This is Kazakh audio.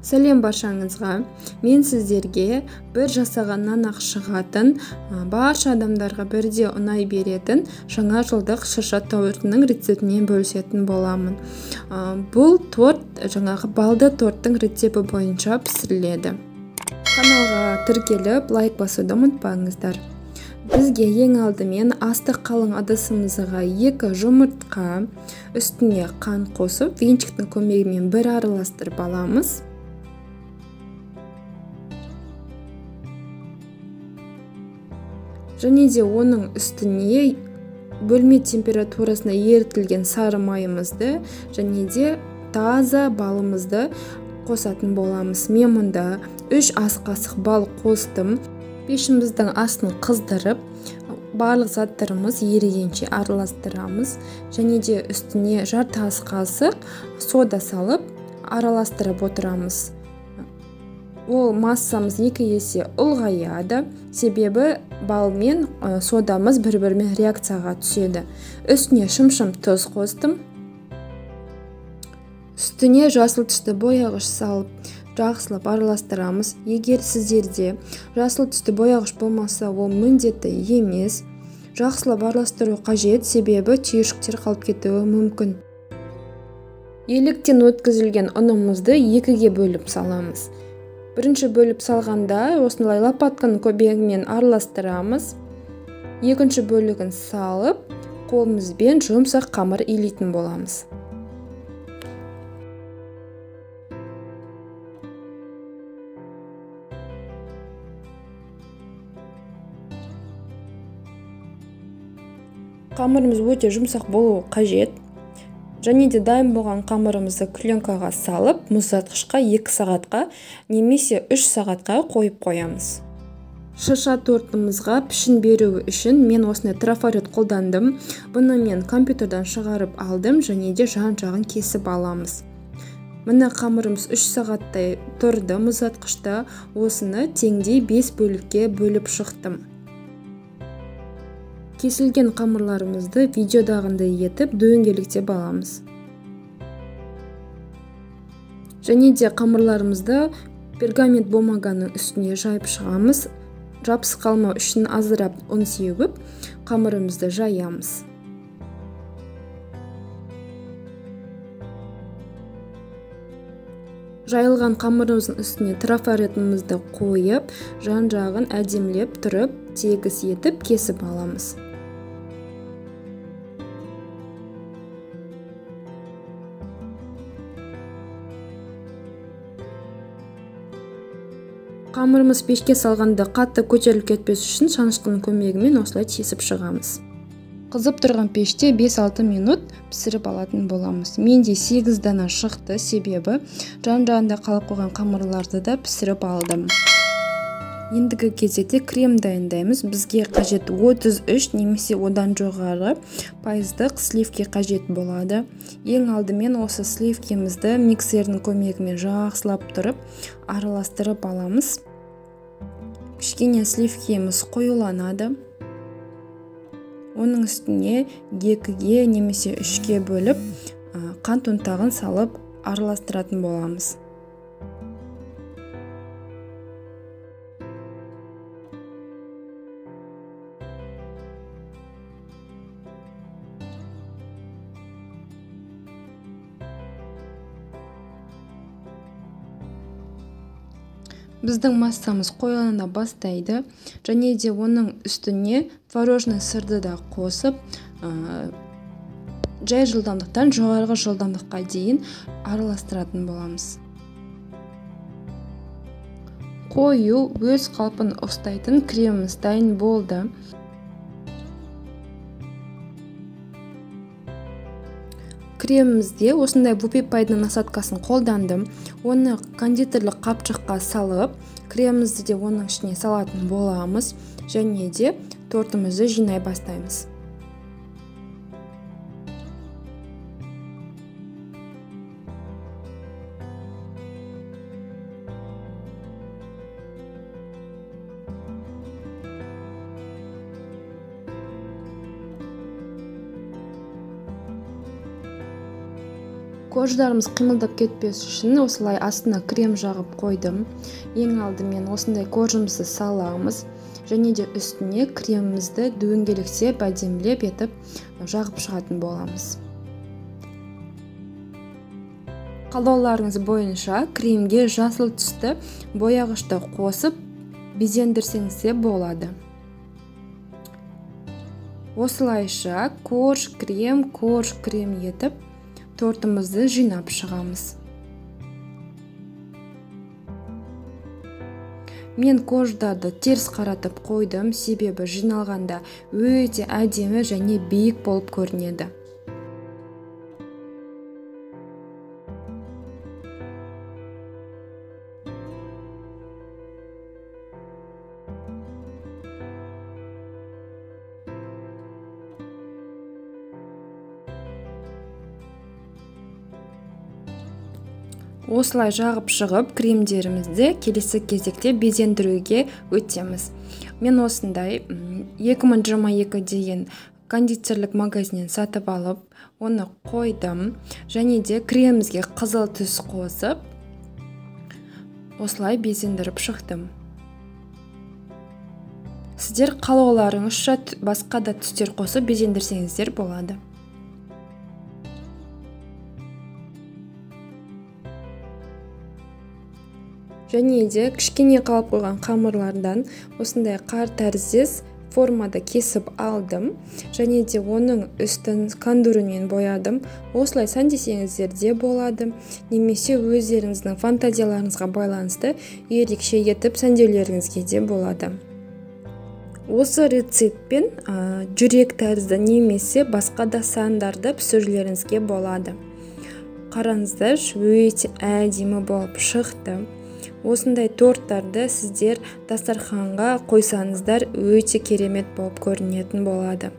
Сәлем баршаңызға. Мен сіздерге бір жасағаннан ақ шығатын, барша адамдарға бірде ұнай беретін жаңа жылдық шырша тортының рецептінен бөлісетін боламын. Бұл торт жаңағы балды торттың рецепті бойынша пісіріледі. Каналға тіркеліп, лайк басуды ұмытпаңыздар. Бізге ең алдымен астық қалың ыдысымызға 2 жұмыртқа, үстіне қант қосып, венчиктің көмегімен бір араластырып аламыз. Және де оның үстіне бөлме температурасына ерітілген сары майымызды және де таза балымызды қосатын боламыз. Мен мұнда 3 ас қасық бал қостым. Пешіміздің астын қыздырып, барлық заттарымыз ерігенше араластырамыз. Және де үстіне жарты ас қасық сода салып араластырып отырамыз. Ол массамыз 2 есе ұлғаяды, себебі бал мен содамыз бір-бірімен реакцияға түседі. Үстіне шым-шым тұз қостым. Үстіне жасыл түсті бояғыш салып, жақсылап араластырамыз. Егер сіздерде жасыл түсті бояғыш болмаса, ол міндетті емес. Жақсылап араластыру қажет, себебі түйіршіктер қалып кетуі мүмкін. Електен өткізілген ұнымызды 2-ге бөліп саламыз. Бірінші бөліп салғанда осындай лопатканың көмегімен араластырамыз. Екінші бөлігін салып, қолымызбен жұмсақ қамыр илейтін боламыз. Қамырымыз өте жұмсақ болуы қажет. Және де дайын болған қамырымызды пленкаға салып, мұздатқышқа 2 сағатқа немесе 3 сағатқа қойып қоямыз. Шырша тортымызға пішін беру үшін мен осындай трафарет қолдандым. Бұны мен компьютерден шығарып алдым және де жан-жағын кесіп аламыз. Мына қамырымыз 3 сағаттай тұрды мұздатқышта. Осыны теңдей 5 бөлікке бөліп шықтым. Кесілген қамырларымызды видеодағындай етіп дөңгелектеп аламыз. Және де қамырларымызды пергамент бумаганың үстіне жайып шығамыз. Жабысып қалмау үшін азырақ ұн сеуіп, қамырымызды жаямыз. Жайылған қамырымыздың үстіне трафаретімізді қойып, жан-жағын әдемілеп тұрып, тегіс етіп кесіп аламыз. Қамырымыз пешке салғанда қатты көтеріліп кетпес үшін шанышқының көмегімен осылай тесіп шығамыз. Қызып тұрған пеште 5-6 минут пісіріп алатын боламыз. Менде 8 дана шықты, себебі жан-жағында қалып қойған қамырларды да пісіріп алдым. Ендігі кезекте крем дайындаймыз. Бізге қажет 33 немесе одан жоғары пайыздық сливки қажет болады. Ең алдымен осы сливкемізді миксердің көмегімен жақсылап тұрып, араластырып аламыз. Кішкене сливкеміз қоюланады. Оның үстіне 2-ге немесе 3-ге бөліп, қант ұнтағын салып араластыратын боламыз. Біздің массамыз қоюлана бастайды, және де оның үстіне творожный сырды да қосып, жай жылдамдықтан жоғарғы жылдамдыққа дейін араластыратын боламыз. Қою өз қалпын ұстайтын креміміз дайын болды. Кремімізде осындай вупипайдың насадкасын қолдандым. Оны кондитерлік қапшыққа салып, кремімізді де оның ішіне салатын боламыз. Және де тортымызды жинай бастаймыз. кождарымыз қимылдап кетпес үшін осылай астына крем жағып қойдым. Ең алдымен осындай кожамызды саламыз және де үстіне кремімізді дөңгелектеп әдемілеп етіп жағып шығатын боламыз. Қалауларыңыз бойынша кремге жасыл түсті бояғышты қосып безендірсеңіз де болады. Осылайша корж крем етіп тортымызды жинап шығамыз. Мен кождарды теріс қаратып қойдым, себебі жиналғанда өте әдемі және биік болып көрінеді. Осылай жағып шығып, кремдерімізді келесі кезекте безендіруге өтеміз. Мен осындай 2022 деген кондитерлік магазиннен сатып алып, оны қойдым және де кремімізге қызыл түс қосып, осылай безендіріп шықтым. Сіздер қалауларыңызша басқа да түстер қосып безендірсеңіздер болады. Және де кішкене қалып қойған қамырлардан осындай қар тәріздес формада кесіп алдым. Және де оның үстін кондурмен боядым. Осылай сәндесеңіздер де болады. Немесе өздеріңіздің фантазияларыңызға байланысты ерекше етіп сәндеулеріңізге де болады. Осы рецептпен жүрек тәрізді немесе басқа да сандарды пісірулеріңізге болады. Қараңыздар, өте әдемі болып шықты. Осындай торттарды сіздер дастарханға қойсаңыздар өте керемет болып көрінетін болады.